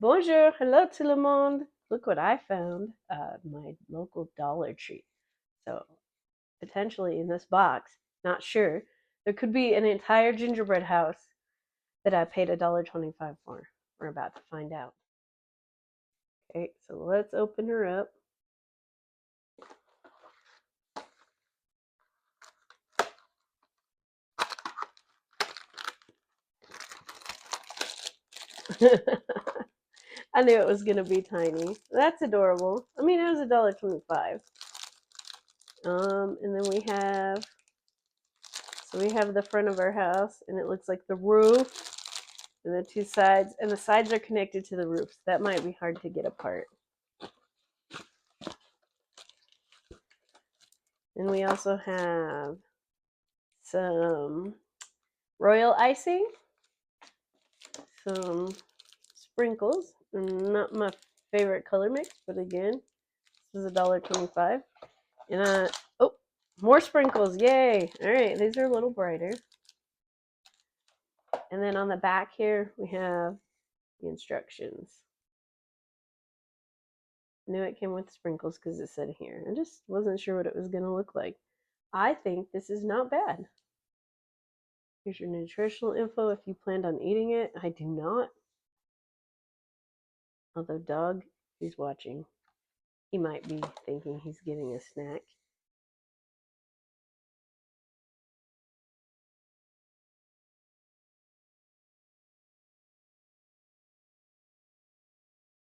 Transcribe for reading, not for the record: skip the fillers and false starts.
Bonjour, hello tout le monde. Look what I found. My local Dollar Tree. So potentially in this box, not sure, there could be an entire gingerbread house that I paid $1.25 for. We're about to find out. Okay, so let's open her up. I knew it was gonna be tiny. That's adorable. I mean, it was $1.25. And then we have the front of our house, and it looks like the roof and the two sides, and the sides are connected to the roof. So that might be hard to get apart. And we also have some royal icing, some sprinkles, not my favorite color mix, but again, this is $1.25. And oh, more sprinkles, yay! All right, these are a little brighter. And then on the back here, we have the instructions. I knew it came with sprinkles because it said here. I just wasn't sure what it was going to look like. I think this is not bad. Here's your nutritional info if you planned on eating it. I do not. Although Doug, he's watching. He might be thinking he's getting a snack.